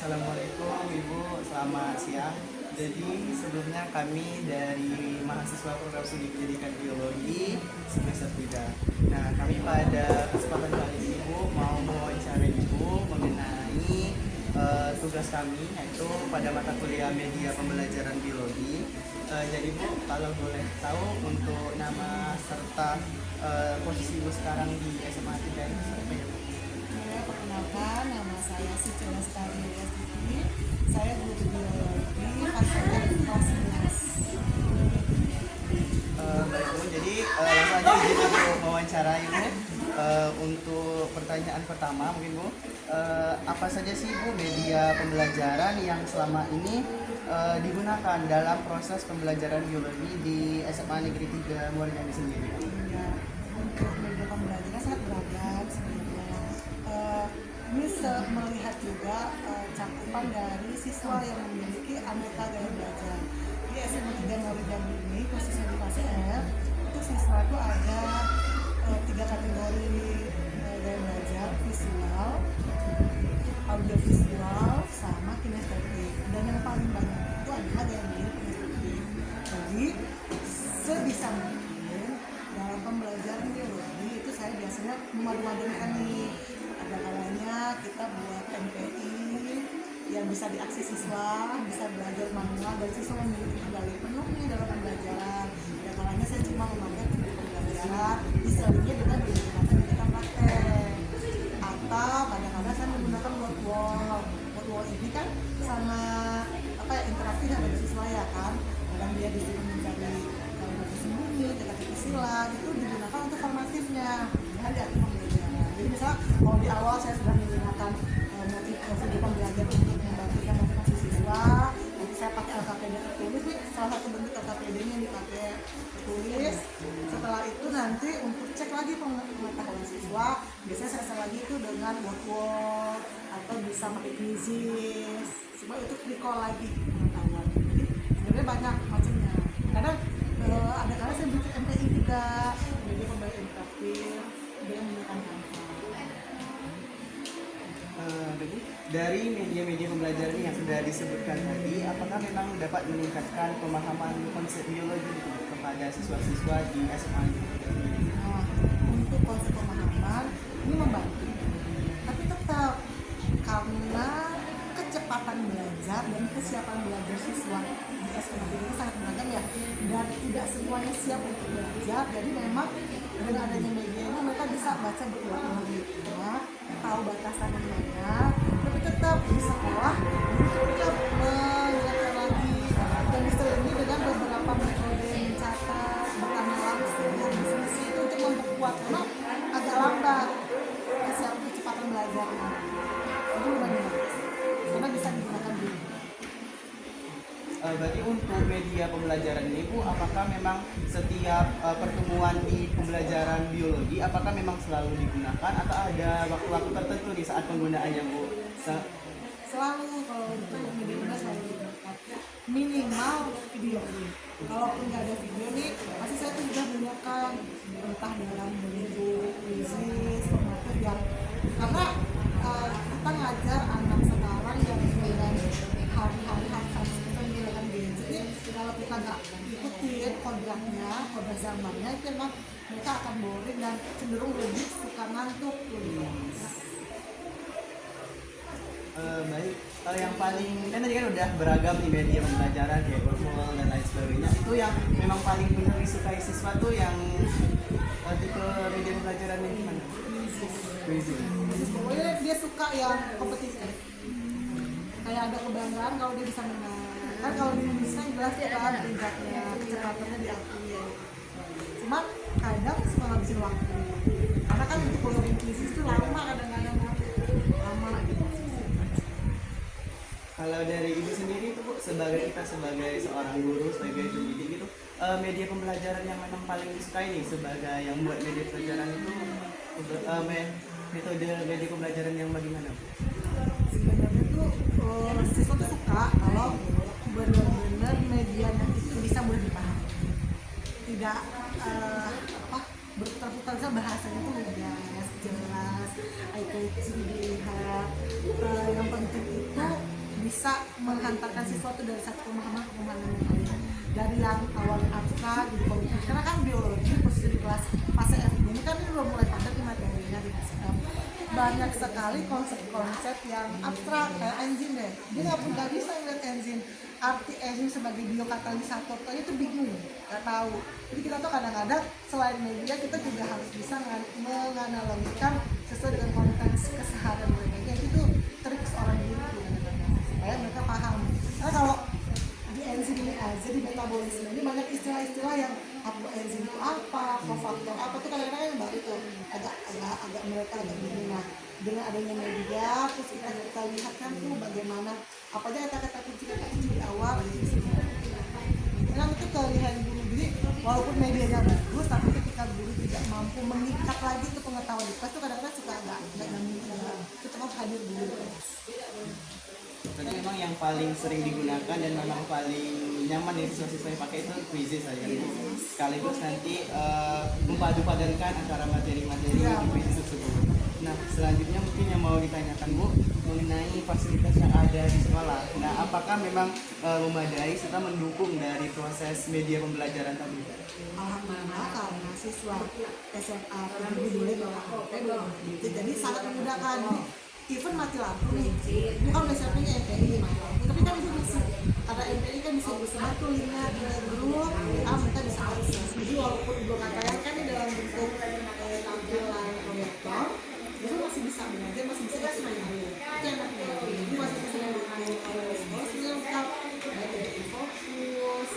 Assalamualaikum Ibu, selamat siang. Jadi sebelumnya kami dari mahasiswa program studi pendidikan biologi semester 3. Nah, kami pada kesempatan kali ini Bu mau mewawancara Ibu mengenai tugas kami yaitu pada mata kuliah media pembelajaran biologi. Jadi Bu, kalau boleh tahu untuk nama serta posisi Ibu sekarang di SMA 3 ini siapa ya Bu? Perkenalkan, nama saya Siti Lestari Yasti. Saya guru biologi fakultas kelas 11. Baik Bu, jadi langsung aja izin untuk mewawancarai Bu. Untuk pertanyaan pertama mungkin Bu, apa saja sih Bu media pembelajaran yang selama ini digunakan dalam proses pembelajaran biologi di SMA Negeri 3 Muarajambi sendiri? Ya, untuk media pembelajaran sangat beragam sebenarnya. Ini melihat juga cakupan dari siswa yang memiliki aneka gaya belajar. Di SMA 3 Muarajambi ini khususnya di fase F, itu siswa itu ada 3 kategori gaya belajar: visual, audiovisual, sama kinestetik. Dan yang paling banyak itu adalah gaya belajar kinestetik. Jadi sebisa mungkin dalam pembelajaran biologi itu saya biasanya memadu-madukan nih. Ada kalanya kita buat MPI yang bisa diakses siswa, bisa belajar manual dan siswa memiliki kendali penuh nih dalam pembelajaran. Ada kalanya saya cuma memakai video pembelajaran diselingi dengan video kita praktek. Atau kadang-kadang saya menggunakan word wall ini kan sangat interaktif ya bagi siswa ya kan. Kadang dia disuruh mencari kalimat tersembunyi, teka-teki sila, itu digunakan untuk formatifnya. Ada pembelajaran. Jadi misalnya kalau di awal saya sudah menggunakan video pembelajaran untuk membantukan motivasi siswa, nanti saya pakai LKPD tertulis nih, salah satu bentuk LKPD-nya yang dipakai tertulis. Setelah itu nanti untuk cek lagi pengetahuan siswa, biasanya saya share lagi itu dengan word atau bisa pakai quizzes supaya itu recall lagi pengetahuan. Jadi sebenarnya banyak macamnya. Kadang ada kala saya bikin MPI juga, jadi pembelajaran interaktif dengan menggunakan Canva. Dari media-media pembelajaran yang sudah disebutkan tadi, apakah memang dapat meningkatkan pemahaman konsep biologi kepada siswa-siswa di SMA? Nah, untuk konsep pemahaman ini membantu, tapi tetap karena kecepatan belajar dan kesiapan belajar siswa di SMA ini sangat beragam ya, dan tidak semuanya siap untuk belajar. Jadi memang dengan adanya media ini mereka bisa baca berulang-ulang gitu, tahu batasan yang mana, tapi tetap di sekolah tetap mengingatkan lagi dan diselingi dengan beberapa metode mencatat, bertanya langsung, diskusi itu untuk memperkuat karena agak lambat kecepatan belajarnya. Itu lumayan karena bisa digunakan dulu. Berarti untuk media pembelajaran ini Bu, apakah memang setiap pertemuan di pembelajaran biologi, apakah memang selalu digunakan atau ada waktu-waktu tertentu di saat penggunaannya Bu? Selalu kalau itu media selalu digunakan minimal video. Kalaupun nggak ada video nih, pasti saya tuh juga menggunakan entah dalam bentuk quizzes, formatif yang karena kita ngajar anak sekarang yang dengan hari-hari harus kita menggunakan gadget nih, kalau kita nggak ikutin kodratnya, kodrat zamannya, itu memang mereka akan boring dan cenderung lebih suka ngantuk lebih. Baik, yang paling kan tadi kan udah beragam di media pembelajaran kayak virtual dan lain sebagainya. Itu yang memang paling benar disukai siswa tuh yang tipe media pembelajaran yang gimana? Pokoknya dia suka yang kompetitif. Kayak ada kebanggaan kalau dia bisa menang. Kan kalau di Indonesia jelas kan tingkatnya, kecepatannya diakui. Cuma kadang suka ngabisin waktu. Karena kan untuk kuliah krisis itu lama, kadang-kadang lama gitu. Kalau dari Ibu sendiri itu Bu, sebagai seorang guru, sebagai pendidik gitu, media pembelajaran yang memang paling disukai nih sebagai yang buat media pembelajaran itu metode media pembelajaran yang bagaimana Bu? Sebenarnya tuh siswa tuh suka kalau benar-benar medianya itu bisa mudah dipahami. Tidak berputar-putar saja, bahasanya tuh lugas, jelas, eye catching dilihat. Yang penting itu bisa menghantarkan sesuatu dari satu pemahaman ke pemahaman yang lain, dari yang awalnya abstrak di konkret. Karena kan biologi posisi di kelas fase F ini kan belum mulai padat di materinya di fase F. Banyak sekali konsep-konsep yang abstrak kayak enzim deh. Dia nggak bisa ngeliat enzim, arti enzim sebagai biokatalisator itu bingung, nggak tahu. Jadi kita tuh kadang-kadang selain media kita juga harus bisa menganalogikan sesuai dengan konteks keseharian mereka. Jadi itu trik seorang guru kadang-kadang supaya mereka paham. Karena kalau di enzim ini aja di metabolisme ini banyak istilah-istilah yang enzim itu apa, kofaktor apa tuh kadang-kadang yang baru tuh agak mereka agak bingung. Nah, dengan adanya media terus kita lihat kan tuh bagaimana apa aja kata-kata kunci di awal gitu. Memang itu kelebihan guru. Jadi walaupun medianya bagus tapi ketika guru tidak mampu mengikat lagi ke pengetahuan di kelas tuh kadang-kadang suka agak nyambung. Kita harus hadir dulu. Berarti memang yang paling sering digunakan dan memang paling nyaman yang siswa-siswa yang pakai itu quizzes saja. Sekaligus nanti mempadu-padankan antara materi-materi di quizzes tersebut. Nah, selanjutnya mungkin yang mau ditanyakan Bu mengenai fasilitas yang ada di sekolah. Nah, apakah memang memadai serta mendukung dari proses media pembelajaran tadi? Alhamdulillah karena siswa SMA lebih boleh bawa HP jadi sangat memudahkan. Even mati lampu nih, ini kan udah siapnya MPI mati lampu, tapi kan itu bisa ada MPI kan bisa bantu linknya ke grup, mereka bisa akses. Jadi walaupun belum tayangkan di dalam bentuk tampilan proyektor, itu masih bisa belajar, masih bisa main dulu. Itu enaknya, ini masih bisa mendukung sekolah sebenarnya lengkap, baik dari fokus,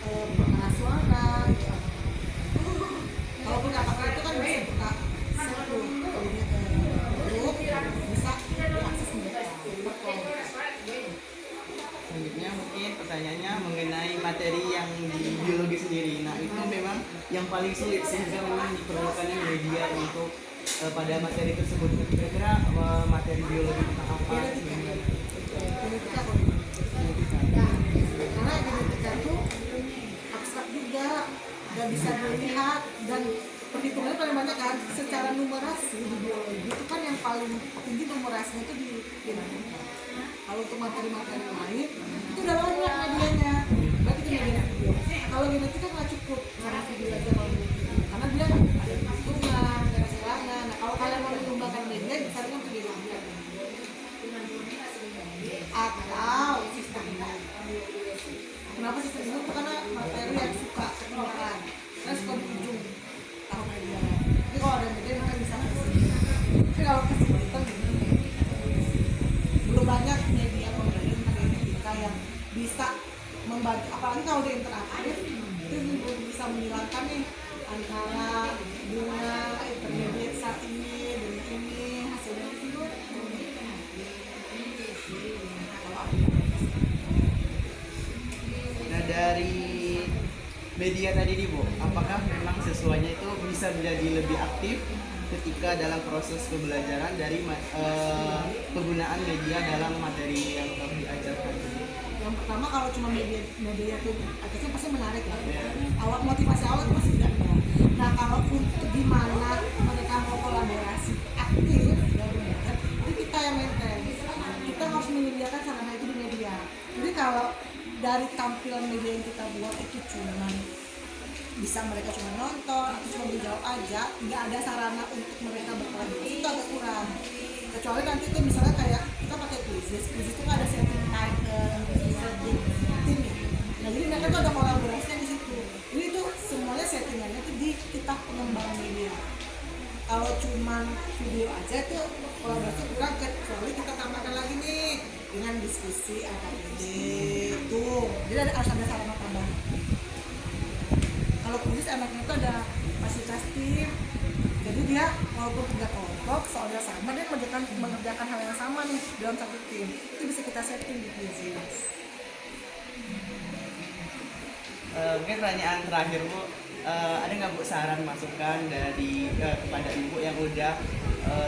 pengeras suara. Walaupun nggak pakai itu kan bisa kita share tuh, grup bisa diakses mereka. Selanjutnya mungkin pertanyaannya mengenai materi yang di biologi sendiri. Nah, itu memang yang paling sulit sehingga memang diperlukannya media untuk pada materi tersebut. Kira-kira materi biologi tentang apa? Genetika karena genetika itu abstrak juga, nggak bisa dilihat dan perhitungannya paling banyak kan secara numerasi di biologi itu kan yang paling tinggi numerasinya itu di genetika. Kalau untuk materi-materi lain itu udah banyak medianya, berarti itu media video. Kalau genetika nggak cukup karena video aja kalau karena dia ada hitungan, ada serangan. Nah kalau kalian mau mengembangkan media bisa dengan video atau sistem. Kenapa sistem ini? Itu karena materi yang suka ketinggalan, karena suka di ujung tahu media. Jadi kalau ada media mereka bisa kasih. Tapi kalau kesulitan belum banyak media pembelajaran genetika yang bisa membantu, apalagi kalau dia interaktif itu belum bisa menghilangkan nih antara bunga intermediate saat ini dan ini hasilnya itu. Nah, dari media tadi nih Bu, apakah memang siswanya itu bisa menjadi lebih aktif ketika dalam proses pembelajaran dari penggunaan media dalam materi yang telah diajarkan? Yang pertama kalau cuma media itu akhirnya pasti menarik ya. Awal motivasi awal itu pasti tidak ada. Nah kalau untuk gimana mereka mau kolaborasi aktif itu kita yang maintain. Kita harus menyediakan sarana itu di media. Jadi kalau dari tampilan media yang kita buat itu cuma bisa mereka cuma nonton atau cuma menjawab aja, nggak ada sarana untuk mereka berkolaborasi, itu agak kurang. Kecuali nanti tuh misalnya kayak kita pakai quizzes itu kan ada setting time, setting tim ya. Nah jadi mereka tuh ada kolaborasinya di situ. Jadi itu semuanya settingannya tuh di kita pengembang media. Kalau cuma video aja tuh kolaborasi kurang, kecuali kita tambahkan lagi nih dengan diskusi apa ide tuh. Jadi harus ada sarana tambahan. Kalau quiz anaknya itu ada fasilitas tim, jadi dia walaupun tidak kelompok soalnya sama dia mengerjakan hal yang sama nih dalam satu tim, itu bisa kita setting di quiz. Mungkin pertanyaan terakhir Bu, ada nggak Bu saran masukan dari kepada Ibu yang udah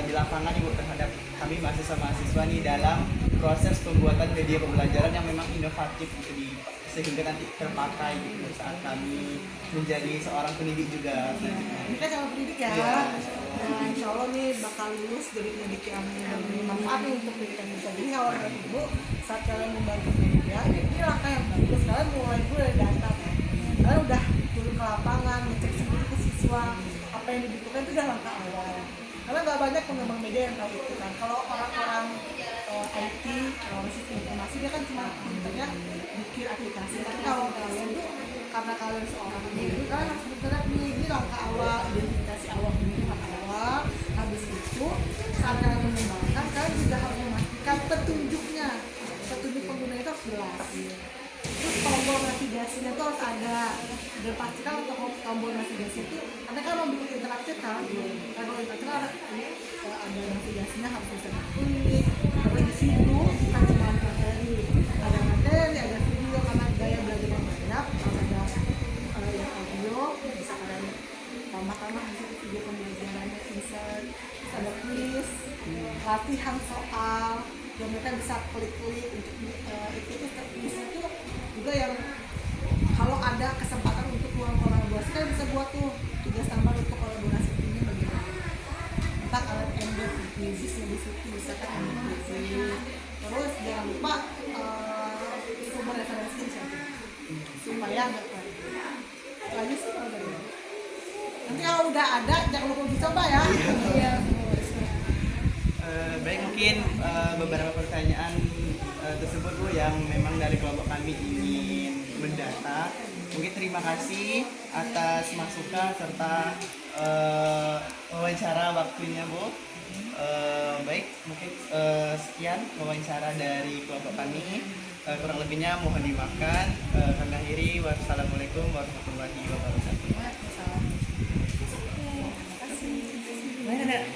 di lapangan Ibu terhadap kami mahasiswa-mahasiswa nih dalam proses pembuatan media pembelajaran yang memang inovatif gitu sehingga nanti terpakai gitu saat kami menjadi seorang pendidik juga. Ini kan calon pendidik ya. Nah, insya Allah nih bakal lulus jadi pendidik yang bermanfaat nih untuk pendidikan Indonesia. Jadi kalau Ibu saat kalian membantu media, ini langkah yang bagus. Kalian mulai dulu dari data kan. Kalian udah turun ke lapangan, ngecek sendiri ke siswa apa yang dibutuhkan, itu udah langkah awal. Karena nggak banyak pengembang media yang tahu itu kan. Kalau orang-orang IT, sistem informasi, dia kan cuma mintanya bikin aplikasi. Tapi kalau kalian tuh, karena kalian seorang guru, kalian harus bergerak nih, ini langkah awal, identifikasi awal, pengiriman awal. Habis itu, saat kalian mengembangkan, kalian juga harus memastikan petunjuk pengguna itu harus jelas. Terus tombol navigasinya itu harus ada, dan pastikan untuk tombol navigasi itu, karena kan mau bikin interaktif kan, kalau interaktif kan ada navigasinya, harus bisa diklik. Tapi di situ bukan cuma materi, ada video, karena gaya belajar yang banyak, ada yang audio, bisa kalian tambah di situ video pembelajarannya, bisa ada quiz, latihan soal, dan mereka bisa klik-klik untuk itu kuisnya tuh juga yang kalau ada kesempatan untuk ruang kolaborasi kan bisa buat tuh tugas tambahan untuk kolaborasi ini bagaimana. Entah kalian embed quiznya di situ bisa kan embed. Terus jangan lupa sumber referensi siapa supaya nggak lagi sih kalau dari nanti kalau udah ada jangan lupa dicoba ya. Iya. Baik, mungkin beberapa pertanyaan tersebut Bu yang memang dari kelompok kami ingin mendata. Mungkin terima kasih atas masukan serta wawancara waktunya Bu. Baik, mungkin sekian wawancara dari kelompok kami. Kurang lebihnya mohon dimaafkan. Kami akhiri. Wassalamualaikum warahmatullahi wabarakatuh. Terima kasih.